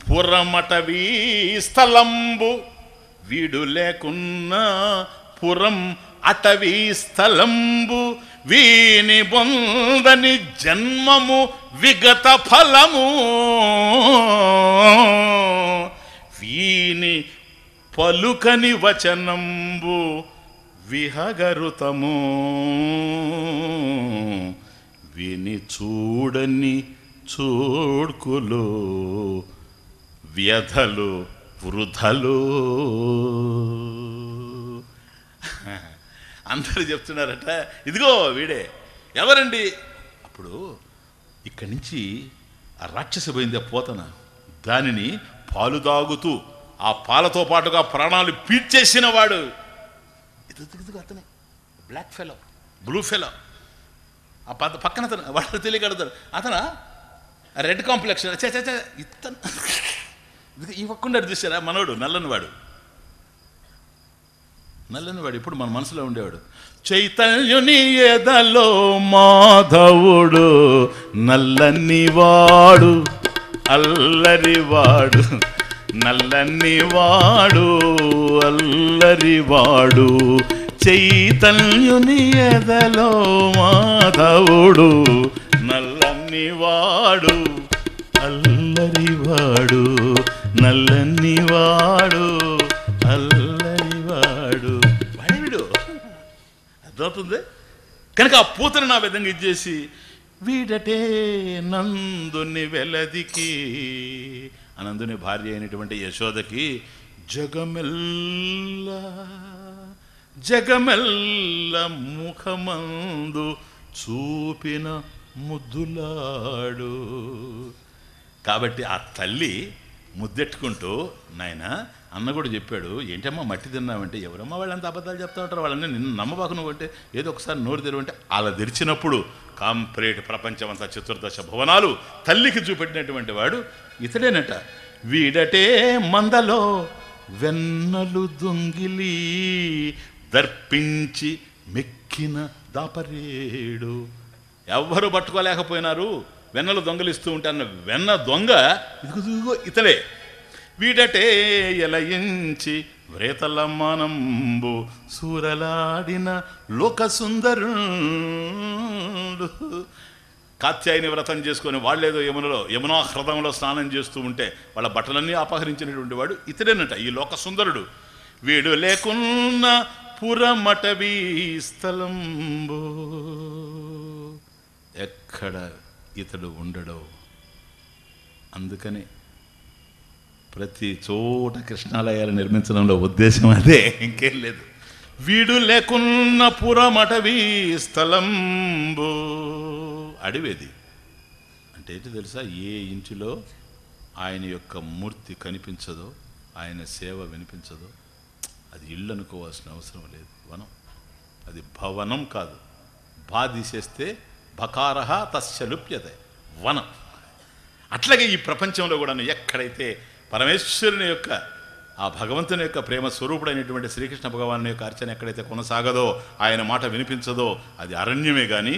పురమటవీ స్థలంబు, వీడు లేకున్నా పురం అటవీ స్థలంబు, వీని బొందని జన్మము విగత ఫలము, వీని పలుకని వచనంబు విహగరుతము, విని చూడని చూడ్కులు వ్యధలు వృధలు. అందరూ చెప్తున్నారట, ఇదిగో వీడే. ఎవరండి? అప్పుడు ఇక్కడి నుంచి ఆ రాక్షసి పోయిందే పోతన, దానిని పాలు తాగుతూ ఆ పాలతో పాటుగా ప్రాణాలు పీడ్చేసిన వాడు ఇదిగో అతనే, బ్లాక్ ఫెలో, బ్లూ ఫెలో. ఆ పక్కన అతను, వాడు తెలియగలుగుతాడు, అతను రెడ్ కాంప్లెక్షన్. ఇతను ఈ పక్కకుండా చూసారా మనోడు, నల్లనివాడు ఇప్పుడు మన మనసులో ఉండేవాడు. చైతన్యుని ఎదలో మాధవుడు, నల్లనివాడు అల్లరివాడు, నల్లనివాడు అల్లరివాడు, చైతన్యుని ఎదలో మాధవుడు, నల్లనివాడు అల్లరివాడు, నల్లనివాడు అల్లరివాడు. వాడేవిడు అర్థమవుతుంది. కనుక ఆ పూతను నా విధంగా ఇచ్చేసి, వీడటే నందుని వెలదికి, అనందుని భార్య అయినటువంటి యశోదకి జగమెల్ల ముఖమందు చూపిన ముద్దులాడు. కాబట్టి ఆ తల్లి ముద్దెట్టుకుంటూ, నాయన అన్న కూడా చెప్పాడు, ఏంటమ్మా మట్టి తిన్నావంటే, ఎవరమ్మా వాళ్ళంతా అబద్ధాలు చెప్తా ఉంటారు, వాళ్ళని నిన్ను నమ్మబాకు నువ్వు అంటే, ఏదో ఒకసారి నోరు తెరువంటే అలా తెరిచినప్పుడు కాంప్లీట్ ప్రపంచం అంతా చతుర్దశ భువనాలు తల్లికి చూపెట్టినటువంటి వాడు ఇతడేనట. వీడటే మందలో వెన్నలు దొంగిలి, దర్పించి మెక్కిన దాపరేడు. ఎవ్వరు పట్టుకోలేకపోయినారు, వెన్నలు దొంగలిస్తూ ఉంటే అన్న వెన్న దొంగ ఇదిగో ఇతడే. వీడటే ఎలయించి వ్రేతలమానంబు, సూరలాడిన లోకసుందరుడు. కాత్యాయని వ్రతం చేసుకొని వాళ్ళేదో యమునా హ్రదంలో స్నానం చేస్తూ ఉంటే వాళ్ళ బట్టలన్నీ అపహరించినటువంటి వాడు ఇతడేనట, ఈ లోకసుందరుడు. వీడు లేకున్న పురమటవీ స్థలంబు, ఎక్కడ ఇతడు ఉండడో. అందుకని ప్రతి చోట కృష్ణాలయాలు నిర్మించడంలో ఉద్దేశం అదే, ఇంకేం లేదు. వీడు లేకున్న పురమటవీ స్థలంబు, అడివేది అంటే ఏంటి తెలుసా? ఏ ఇంటిలో ఆయన యొక్క మూర్తి కనిపించదో, ఆయన సేవ వినిపించదో అది ఇల్లు అనుకోవాల్సిన అవసరం లేదు. వనం అది భవనం కాదు. భా తీసేస్తే భకారహ తస్య లుప్యతే, వనం. అట్లాగే ఈ ప్రపంచంలో కూడా ఎక్కడైతే పరమేశ్వరుని యొక్క ఆ భగవంతుని యొక్క ప్రేమ స్వరూపుడైనటువంటి శ్రీకృష్ణ భగవాను యొక్క అర్చన ఎక్కడైతే కొనసాగదో, ఆయన మాట వినిపించదో అది అరణ్యమే కానీ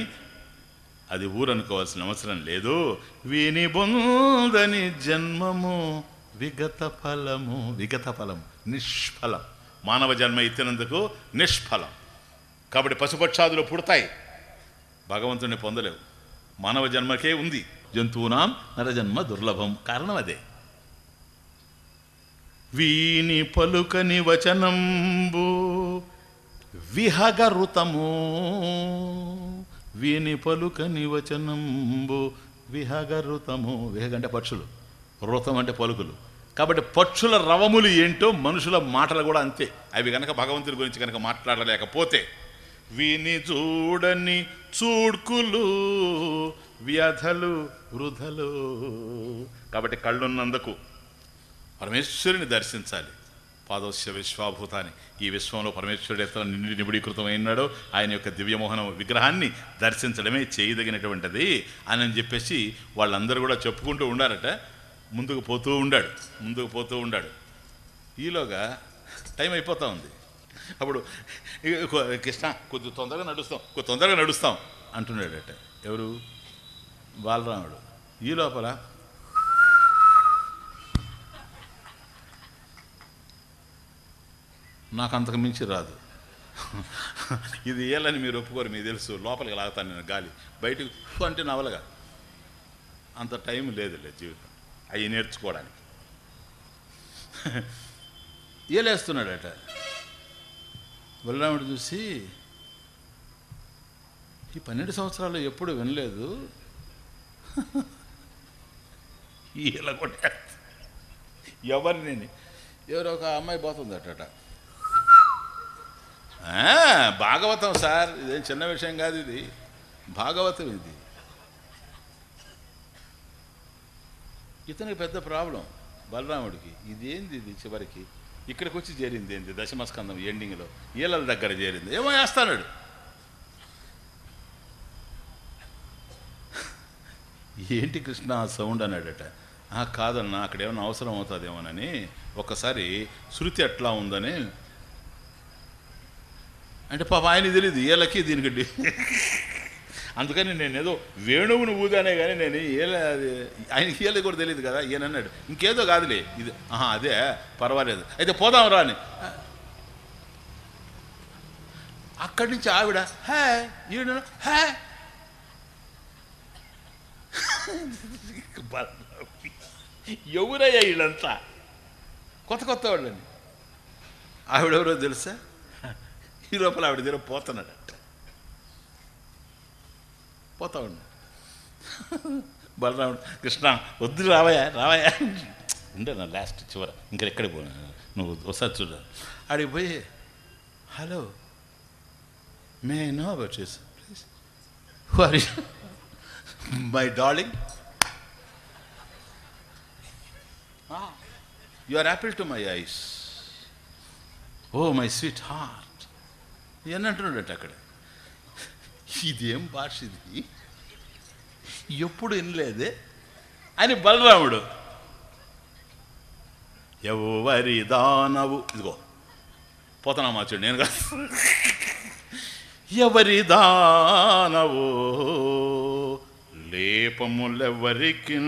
అది ఊరనుకోవాల్సిన అవసరం లేదు. వీని బొందని జన్మము విగత ఫలము, నిష్ఫలం. మానవ జన్మ ఎత్తినందుకు నిష్ఫలం. కాబట్టి పశుపక్షాదులు పుడతాయి, భగవంతుని పొందలేవు. మానవ జన్మకే ఉంది. జంతువునాం నరజన్మ దుర్లభం, కారణం అదే. వీని పలుకని వచనంబు విహగరుతము, వీని పలుకని వచనంబు విహగరుతము. విహగ అంటే పక్షులు, రుతం అంటే పలుకులు. కాబట్టి పక్షుల రవములు ఏంటో మనుషుల మాటలు కూడా అంతే. అవి కనుక భగవంతుడి గురించి కనుక మాట్లాడలేకపోతే, వీని చూడని చూడ్కులు వ్యధలు వృధలు. కాబట్టి కళ్ళున్నందుకు పరమేశ్వరుని దర్శించాలి. పాదోస్య విశ్వాభూతాన్ని, ఈ విశ్వంలో పరమేశ్వరుడు ఎట్లా నిబిడీకృతమైనాడో ఆయన యొక్క దివ్యమోహన విగ్రహాన్ని దర్శించడమే చేయదగినటువంటిది అని చెప్పేసి వాళ్ళందరూ కూడా చెప్పుకుంటూ ఉండారట. ముందుకు పోతూ ఉండాడు. ఈలోగా టైం అయిపోతూ ఉంది. అప్పుడు కృష్ణ కొద్ది తొందరగా నడుస్తాం అంటున్నాడట. ఎవరు? బాలరాముడు. ఈ లోపల నాకు అంతకు మించి రాదు. ఇది ఏలని మీరు ఒప్పుకోరు, మీకు తెలుసు. లోపలికి లాగుతాను నేను గాలి, బయటకు అంటే నవలగా. అంత టైం లేదులే జీవితం అవి నేర్చుకోవడానికి. ఏలేస్తున్నాడట. బలరాముడు చూసి, ఈ 12 సంవత్సరాలు ఎప్పుడు వినలేదు, ఇలా కొట్టా. ఎవరిని? ఎవరో ఒక అమ్మాయి పోతుందట. భాగవతం సార్, ఇదేం చిన్న విషయం కాదు, ఇది భాగవతం. ఇది ఇతనికి పెద్ద ప్రాబ్లం బలరాముడికి. ఇదేంది ఇది? చివరికి ఇక్కడికి వచ్చి చేరింది ఏంది? దశమస్కందం ఎండింగ్లో ఈలల దగ్గర చేరింది. ఏమో వేస్తాడు. ఏంటి కృష్ణ ఆ సౌండ్ అన్నాడట. కాదన్నా, అక్కడ ఏమైనా అవసరం అవుతుందేమోనని ఒకసారి శృతి ఎట్లా ఉందని. అంటే పాప ఆయన తెలియదు ఈలకి దీనికి. అందుకని నేను ఏదో వేణువును ఊదానే కానీ నేను ఆయనకి ఈయలకి కూడా తెలియదు కదా. ఈయన అన్నాడు, ఇంకేదో కాదులే ఇది. అదే పర్వాలేదు, అయితే పోదాం రా అని. అక్కడి నుంచి ఆవిడ ఈవిడ ఎవరయ్యా వీళ్ళంతా? కొత్త కొత్త వాళ్ళని. ఆవిడెవరో తెలుసా? ఈ లోపల ఆవిడ దగ్గర పోతున్నాడట. పోతా ఉండు. బలరాముడు, కృష్ణ వద్దు, రావయా రావయా ఉండే నా లాస్ట్ చివర ఇంకా ఎక్కడికి పోనా, నువ్వు ఒకసారి చూడ. ఆడికి పోయి, hello may I know about you please, who are you? My darling, you are apple to my eyes, oh my sweet heart ఇవన్నీ అంటున్నాడట అక్కడ. ఇదేం భాష ఇది, ఎప్పుడు వినలేదే అని బలరాముడు. ఎవరి దానవు, ఇదిగో పోతానా మార్చాడు నేను కాదు. ఎవరి దానవు లేపములెవరికి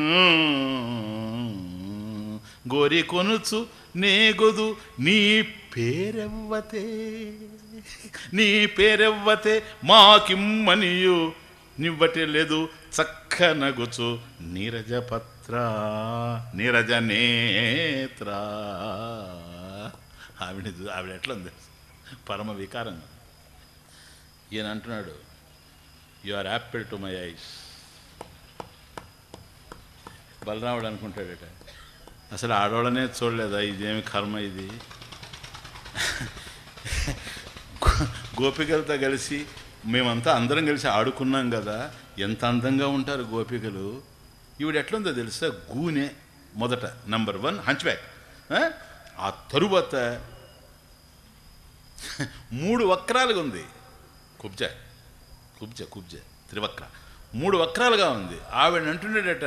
గోరి కొనుచు నేగొదు నీ పేరెవ్వతే, నీ పేరెవ్వతే మాకిమ్మనియు నివ్వటే లేదు చక్కనగుచు నీరజపత్ర నీరజ నేత్ర. ఆవిడ ఎట్లా ఉంది? పరమ వికారంగా. ఈయన అంటున్నాడు, you are apple to my eyes. బలరాముడు అనుకుంటాడట, అసలు ఆడవాళ్ళనే చూడలేదా? ఇదేమి కర్మ ఇది? గోపికలతో కలిసి మేమంతా అందరం కలిసి ఆడుకున్నాం కదా, ఎంత అందంగా ఉంటారు గోపికలు. ఈవిడ ఎట్లుందో తెలుసా? గూనె మొదట, నంబర్ 1 హంచ్బ్యాక్. ఆ తరువాత 3 వక్రాలుగా ఉంది. కుబ్జ కుబ్జ కుబ్జ త్రివక్ర 3 వక్రాలుగా ఉంది. ఆవిడని అంటున్నాడట,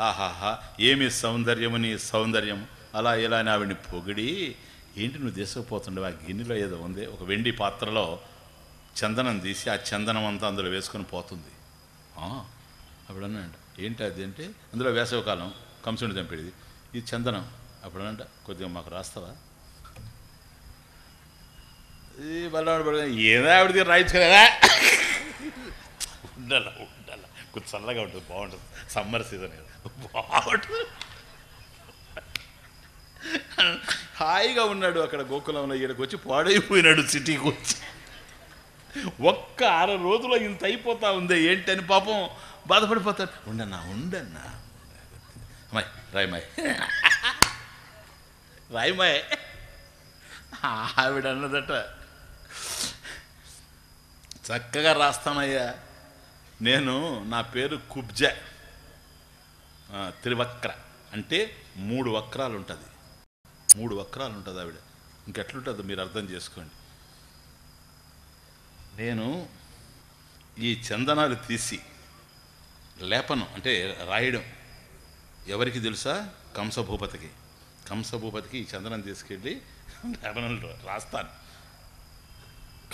ఆహాహా ఏమి సౌందర్యము నీ సౌందర్యం, అలా ఇలా అని ఆవిడని పొగిడి, ఏంటి నువ్వు తీసుకుపోతుండవు? ఆ గిన్నెలో ఏదో ఉంది, ఒక వెండి పాత్రలో చందనం తీసి ఆ చందనం అంతా అందులో వేసుకొని పోతుంది. అప్పుడు అన్నాడు, ఏంటి అది అంటే, అందులో వేసవికాలం కంసుని చంపేది ఈ చందనం. అప్పుడు అనంట, కొద్దిగా మాకు రాస్తావా? ఈ బలవాడు పడ ఏదో ఆవిడ దగ్గర రాయించుకోలేదా? ఉండాల ఉండాల, కొంచెం చల్లగా ఉంటుంది, బాగుంటుంది. సమ్మర్ సీజన్ కదా, బాగుంటుంది. హాయిగా ఉన్నాడు అక్కడ గోకులంలో. ఈడకి వచ్చి పాడైపోయినాడు సిటీకి వచ్చి. ఒక్క 6 రోజుల్లో ఇంత అయిపోతా ఉంది ఏంటని పాపం బాధపడిపోతాడు. ఉండన్నా ఉండన్నా అమ్మాయి రాయమాయ్ రాయమాయ్. ఆవిడ అన్నదట, చక్కగా రాస్తానయ్యా నేను, నా పేరు కుబ్జ, త్రివక్ర అంటే 3 వక్రాలు ఉంటుంది. 3 వక్రాలు ఉంటుంది ఆవిడ. ఇంకెట్లుంటుందో మీరు అర్థం చేసుకోండి. నేను ఈ చందనాలు తీసి లేపనం అంటే రాయడం ఎవరికి తెలుసా? కంసభూపతికి. కంసభూపతికి ఈ చందనం తీసుకెళ్ళి లేపనంలో రాస్తాను.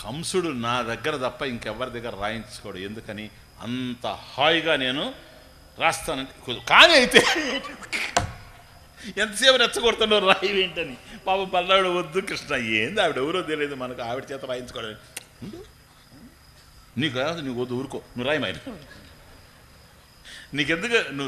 కంసుడు నా దగ్గర తప్ప ఇంకెవరి దగ్గర రాయించుకోడు. ఎందుకని? అంత హాయిగా నేను రాస్తానంటే. కానీ అయితే ఎంతసేపు రెచ్చగొడుతున్నావు రాయి ఏంటని. పాప బలరాముడు వద్దు కృష్ణ, ఏంది ఆవిడ ఎవరో తెలియదు మనకు, ఆవిడ చేత రాయించుకోవడం. నీకు వద్దు, ఊరుకో, నువ్వు రాయి మరి, నీకెందుకు నువ్వు